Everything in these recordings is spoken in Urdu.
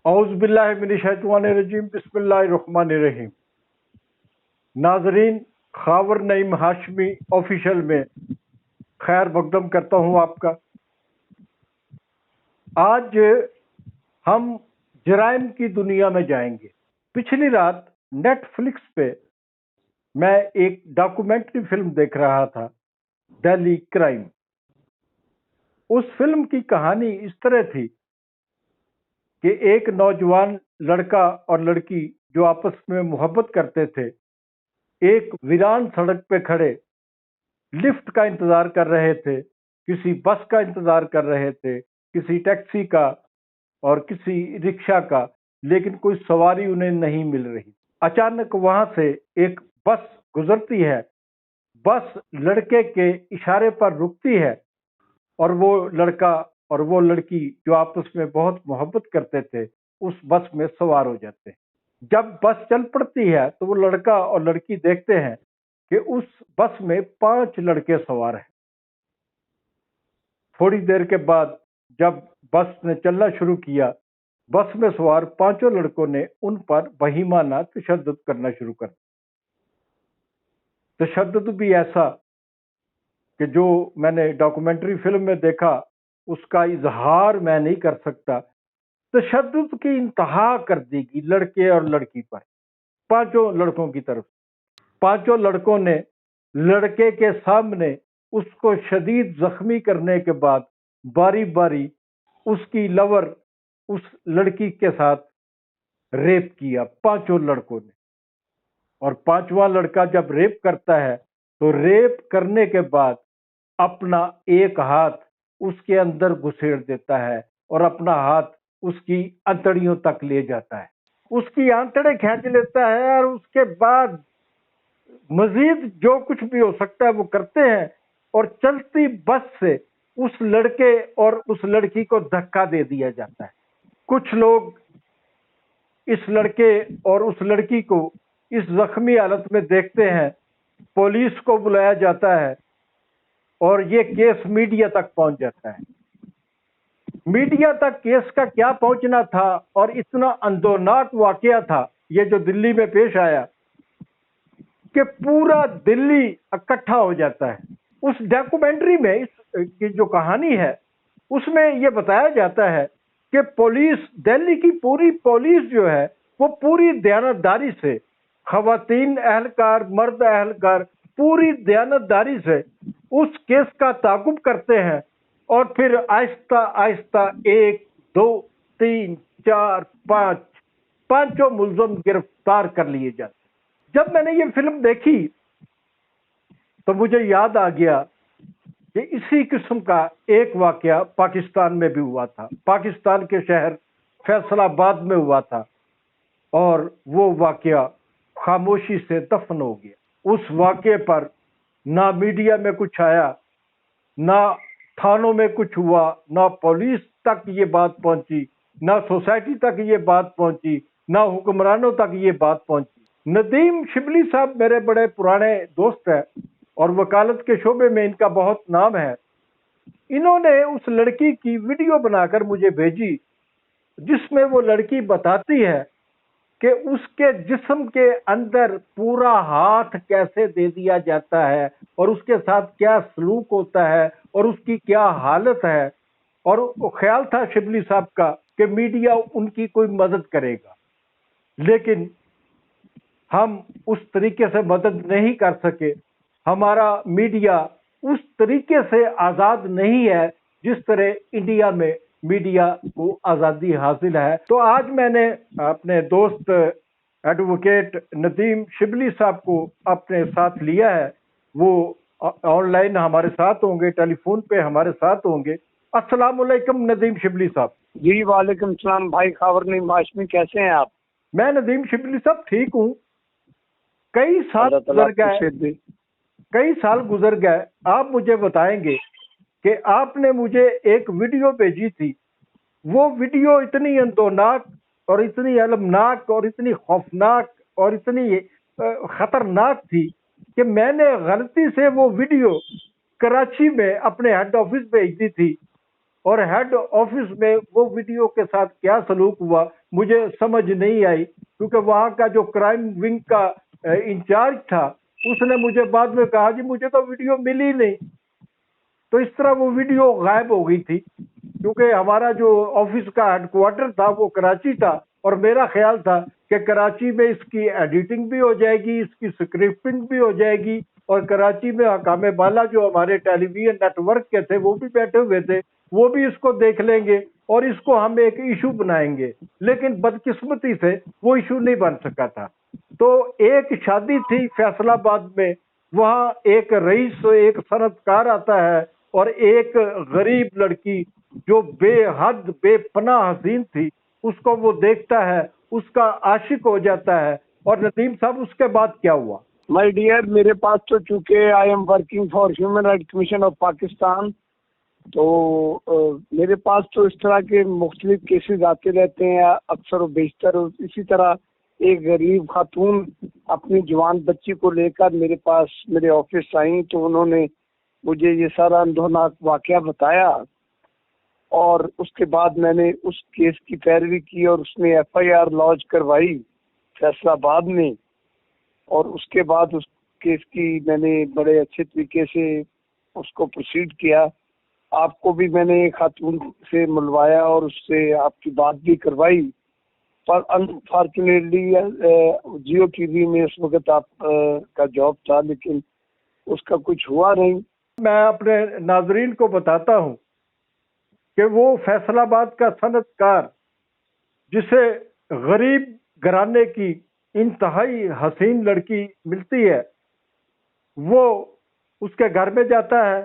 اعوذ باللہ من الشیطان الرجیم، بسم اللہ الرحمن الرحیم۔ ناظرین، خاور نعیم ہاشمی آفیشل میں خیر مقدم کرتا ہوں آپ کا۔ آج ہم جرائم کی دنیا میں جائیں گے۔ پچھلی رات نیٹ فلکس پہ میں ایک ڈاکومنٹری فلم دیکھ رہا تھا، دہلی کرائم۔ اس فلم کی کہانی اس طرح تھی کہ ایک نوجوان لڑکا اور لڑکی جو آپس میں محبت کرتے تھے، ایک ویران سڑک پہ کھڑے لفٹ کا انتظار کر رہے تھے، کسی بس کا انتظار کر رہے تھے، کسی ٹیکسی کا اور کسی رکشا کا، لیکن کوئی سواری انہیں نہیں مل رہی۔ اچانک وہاں سے ایک بس گزرتی ہے۔ بس لڑکے کے اشارے پر رکتی ہے اور وہ لڑکا اور وہ لڑکی جو آپس میں بہت محبت کرتے تھے اس بس میں سوار ہو جاتے ہیں۔ جب بس چل پڑتی ہے تو وہ لڑکا اور لڑکی دیکھتے ہیں کہ اس بس میں 5 لڑکے سوار ہیں۔ تھوڑی دیر کے بعد جب بس نے چلنا شروع کیا، بس میں سوار 5 لڑکوں نے ان پر وحیمانہ تشدد کرنا شروع کر دیا۔ تشدد بھی ایسا کہ جو میں نے ڈاکومنٹری فلم میں دیکھا اس کا اظہار میں نہیں کر سکتا۔ تشدد کی انتہا کر دی گئی لڑکے اور لڑکی پر، 5 لڑکوں کی طرف۔ 5 لڑکوں نے لڑکے کے سامنے اس کو شدید زخمی کرنے کے بعد باری باری اس کی لور اس لڑکی کے ساتھ ریپ کیا، 5 لڑکوں نے۔ اور 5واں لڑکا جب ریپ کرتا ہے تو ریپ کرنے کے بعد اپنا ایک ہاتھ اس کے اندر گھسیڑ دیتا ہے اور اپنا ہاتھ اس کی انتڑیوں تک لے جاتا ہے، اس کی آنتڑیں کھینچ لیتا ہے اور اس کے بعد مزید جو کچھ بھی ہو سکتا ہے وہ کرتے ہیں، اور چلتی بس سے اس لڑکے اور اس لڑکی کو دھکا دے دیا جاتا ہے۔ کچھ لوگ اس لڑکے اور اس لڑکی کو اس زخمی حالت میں دیکھتے ہیں، پولیس کو بلایا جاتا ہے اور یہ کیس میڈیا تک پہنچ جاتا ہے۔ میڈیا تک کیس کا کیا پہنچنا تھا، اور اتنا اندوناک واقعہ تھا یہ جو دلی میں پیش آیا کہ پورا دلی اکٹھا ہو جاتا ہے۔ اس ڈاکومنٹری میں اس کی جو کہانی ہے اس میں یہ بتایا جاتا ہے کہ پولیس، دہلی کی پوری پولیس جو ہے وہ پوری دیانتداری سے، خواتین اہلکار، مرد اہلکار، پوری دیانتداری سے اس کیس کا تعاقب کرتے ہیں، اور پھر آہستہ آہستہ 1 2 3 4 5 ملزم گرفتار کر لیے جاتے ہیں۔ جب میں نے یہ فلم دیکھی تو مجھے یاد آ گیا کہ اسی قسم کا ایک واقعہ پاکستان میں بھی ہوا تھا، پاکستان کے شہر فیصل آباد میں ہوا تھا، اور وہ واقعہ خاموشی سے دفن ہو گیا۔ اس واقعے پر نہ میڈیا میں کچھ آیا، نہ تھانوں میں کچھ ہوا، نہ پولیس تک یہ بات پہنچی، نہ سوسائٹی تک یہ بات پہنچی، نہ حکمرانوں تک یہ بات پہنچی۔ ندیم شبلی صاحب میرے بڑے پرانے دوست ہیں اور وکالت کے شعبے میں ان کا بہت نام ہے۔ انہوں نے اس لڑکی کی ویڈیو بنا کر مجھے بھیجی جس میں وہ لڑکی بتاتی ہے کہ اس کے جسم کے اندر پورا ہاتھ کیسے دے دیا جاتا ہے اور اس کے ساتھ کیا سلوک ہوتا ہے اور اس کی کیا حالت ہے، اور خیال تھا شبلی صاحب کا کہ میڈیا ان کی کوئی مدد کرے گا، لیکن ہم اس طریقے سے مدد نہیں کر سکے۔ ہمارا میڈیا اس طریقے سے آزاد نہیں ہے جس طرح انڈیا میں میڈیا کو آزادی حاصل ہے۔ تو آج میں نے اپنے دوست ایڈوکیٹ ندیم شبلی صاحب کو اپنے ساتھ لیا ہے، وہ آن لائن ہمارے ساتھ ہوں گے، ٹیلی فون پہ ہمارے ساتھ ہوں گے۔ السلام علیکم ندیم شبلی صاحب۔ جی وعلیکم السلام بھائی خاور نعیم ہاشمی، کیسے ہیں آپ؟ میں ندیم شبلی صاحب ٹھیک ہوں۔ کئی سال گزر گئے۔ آپ مجھے بتائیں گے کہ آپ نے مجھے ایک ویڈیو بھیجی تھی، وہ ویڈیو اتنی اندوناک اور اتنی المناک اور اتنی خوفناک اور اتنی خطرناک تھی کہ میں نے غلطی سے وہ ویڈیو کراچی میں اپنے ہیڈ آفس بھیج دی تھی، اور ہیڈ آفس میں وہ ویڈیو کے ساتھ کیا سلوک ہوا مجھے سمجھ نہیں آئی، کیونکہ وہاں کا جو کرائم ونگ کا انچارج تھا اس نے مجھے بعد میں کہا جی مجھے تو ویڈیو ملی نہیں. تو اس طرح وہ ویڈیو غائب ہو گئی تھی، کیونکہ ہمارا جو آفس کا ہیڈ کوارٹر تھا وہ کراچی تھا، اور میرا خیال تھا کہ کراچی میں اس کی ایڈیٹنگ بھی ہو جائے گی، اس کی اسکرپٹنگ بھی ہو جائے گی، اور کراچی میں حکام بالا جو ہمارے ٹیلی ویژن نیٹ ورک کے تھے وہ بھی بیٹھے ہوئے تھے، وہ بھی اس کو دیکھ لیں گے اور اس کو ہم ایک ایشو بنائیں گے. لیکن بدقسمتی سے وہ ایشو نہیں بن سکا تھا. تو ایک شادی تھی فیصل آباد میں، وہاں ایک رئیس ایک صنعت کار آتا ہے اور ایک غریب لڑکی جو بے حد بے پناہ حسین تھی اس کو وہ دیکھتا ہے، اس کا عاشق ہو جاتا ہے. اور ندیم صاحب اس کے بعد کیا ہوا؟ مائی ڈیئر، میرے پاس تو چونکہ I am working for human right commission of Pakistan, تو میرے پاس تو اس طرح کے مختلف کیسز آتے رہتے ہیں اکثر و بیشتر. اسی طرح ایک غریب خاتون اپنی جوان بچی کو لے کر میرے پاس میرے آفس آئیں، تو انہوں نے مجھے یہ سارا اندوہناک واقعہ بتایا، اور اس کے بعد میں نے اس کیس کی پیروی کی اور اس میں ایف آئی آر لانچ کروائی فیصل آباد میں، اور اس کے بعد اس کیس کی میں نے بڑے اچھے طریقے سے اس کو پروسیڈ کیا. آپ کو بھی میں نے خاتون سے ملوایا اور اس سے آپ کی بات بھی کروائی، پر انفارچونیٹلی جیو ٹی وی میں اس وقت آپ کا جاب تھا، لیکن اس کا کچھ ہوا نہیں. میں اپنے ناظرین کو بتاتا ہوں کہ وہ فیصل آباد کا صنعت کار جسے غریب گھرانے کی انتہائی حسین لڑکی ملتی ہے، وہ اس کے گھر میں جاتا ہے،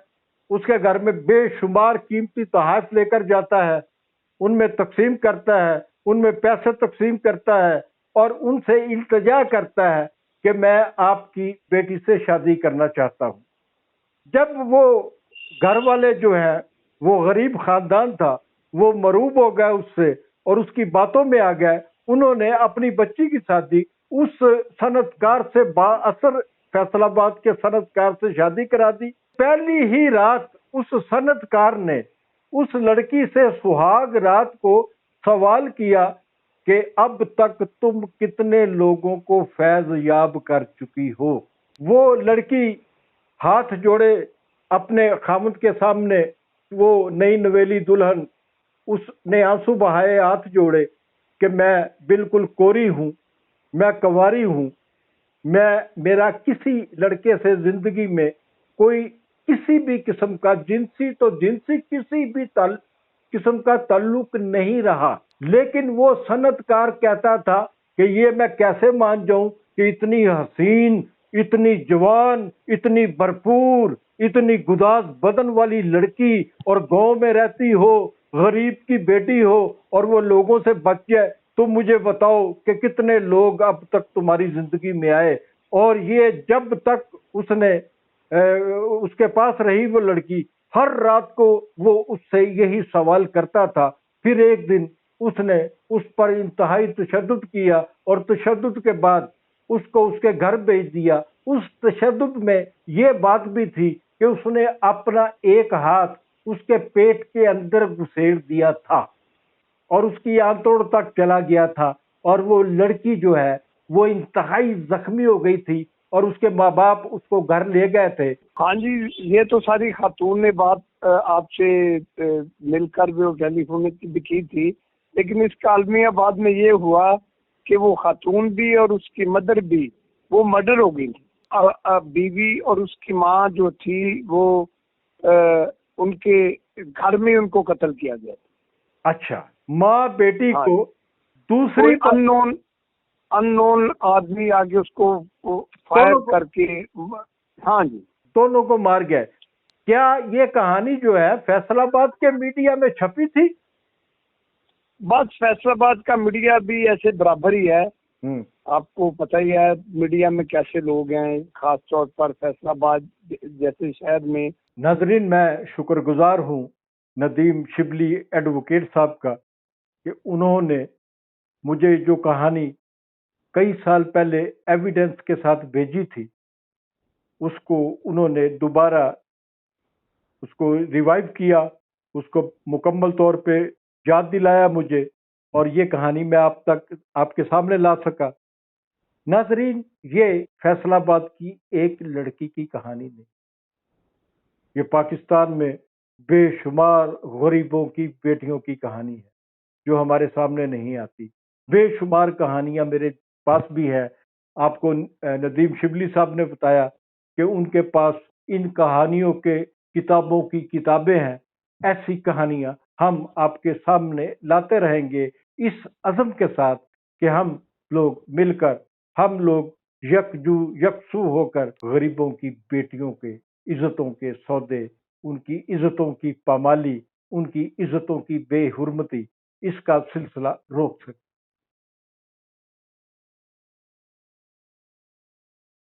اس کے گھر میں بے شمار قیمتی تحائف لے کر جاتا ہے، ان میں تقسیم کرتا ہے، ان میں پیسے تقسیم کرتا ہے اور ان سے التجا کرتا ہے کہ میں آپ کی بیٹی سے شادی کرنا چاہتا ہوں. جب وہ گھر والے جو ہیں، وہ غریب خاندان تھا، وہ مروب ہو گئے اس سے اور اس کی باتوں میں آ گئے، انہوں نے اپنی بچی کی شادی اس صنعت کار سے با اثر فیصل آباد کے صنعت کار سے شادی کرا دی. پہلی ہی رات اس صنعت کار نے اس لڑکی سے سہاگ رات کو سوال کیا کہ اب تک تم کتنے لوگوں کو فیض یاب کر چکی ہو. وہ لڑکی ہاتھ جوڑے اپنے خامد کے سامنے، وہ نئی نویلی دلہن، اس نے آنسو بہائے، ہاتھ جوڑے کہ میں بالکل کوری ہوں، میں کنواری ہوں، میرا کسی لڑکے سے زندگی میں کوئی کسی بھی قسم کا جنسی کسی بھی قسم کا تعلق نہیں رہا. لیکن وہ صنعت کار کہتا تھا کہ یہ میں کیسے مان جاؤں کہ اتنی حسین، اتنی جوان، اتنی بھرپور، اتنی گداز بدن والی لڑکی اور گاؤں میں رہتی ہو، غریب کی بیٹی ہو اور وہ لوگوں سے بچ جائے. تم مجھے بتاؤ کہ کتنے لوگ اب تک تمہاری زندگی میں آئے. اور یہ جب تک اس کے پاس رہی وہ لڑکی، ہر رات کو وہ اس سے یہی سوال کرتا تھا. پھر ایک دن اس نے اس پر انتہائی تشدد کیا اور تشدد کے بعد اس کو اس کے گھر بھیج دیا. اس تشدد میں یہ بات بھی تھی کہ اس نے اپنا ایک ہاتھ اس کے پیٹ کے اندر گھسیڑ دیا تھا اور اس کی آنتڑ تک چلا گیا تھا، اور وہ لڑکی جو ہے وہ انتہائی زخمی ہو گئی تھی اور اس کے ماں باپ اس کو گھر لے گئے تھے. ہاں جی، یہ تو ساری خاتون نے بات آپ سے مل کر بھی ٹیلی فون بھی کی تھی، لیکن اس کالمی آباد میں یہ ہوا کہ وہ خاتون بھی اور اس کی مدر بھی وہ مرڈر ہو گئی تھی. بیوی اور اس کی ماں جو تھی وہ ان کے گھر میں ان کو قتل کیا گیا. اچھا، ماں بیٹی ہاں، کو دوسری ان نون آدمی آگے اس کو فائر کر کے، ہاں جی، دونوں کو مار گئے. کیا یہ کہانی جو ہے فیصل آباد کے میڈیا میں چھپی تھی؟ بس فیصل آباد کا میڈیا بھی ایسے برابر ہی ہے. آپ کو پتہ ہی ہے میڈیا میں کیسے لوگ ہیں، خاص طور پر فیصل آباد جیسے شہر میں. ناظرین، میں شکر گزار ہوں ندیم شبلی ایڈوکیٹ صاحب کا کہ انہوں نے مجھے جو کہانی کئی سال پہلے ایویڈنس کے ساتھ بھیجی تھی اس کو انہوں نے دوبارہ اس کو ریوائیو کیا اس کو مکمل طور پہ یاد دلایا مجھے، اور یہ کہانی میں آپ کے سامنے لا سکا۔ ناظرین، یہ فیصل آباد کی ایک لڑکی کی کہانی نہیں، یہ پاکستان میں بے شمار غریبوں کی بیٹیوں کی کہانی ہے جو ہمارے سامنے نہیں آتی۔ بے شمار کہانیاں میرے پاس بھی ہے۔ آپ کو ندیم شبلی صاحب نے بتایا کہ ان کے پاس ان کہانیوں کے کتابوں کی کتابیں ہیں۔ ایسی کہانیاں ہم آپ کے سامنے لاتے رہیں گے، اس عزم کے ساتھ کہ ہم لوگ مل کر، ہم لوگ یکسو ہو کر غریبوں کی بیٹیوں کے عزتوں کے سودے، ان کی عزتوں کی پامالی، ان کی عزتوں کی بے حرمتی، اس کا سلسلہ روک سکیں۔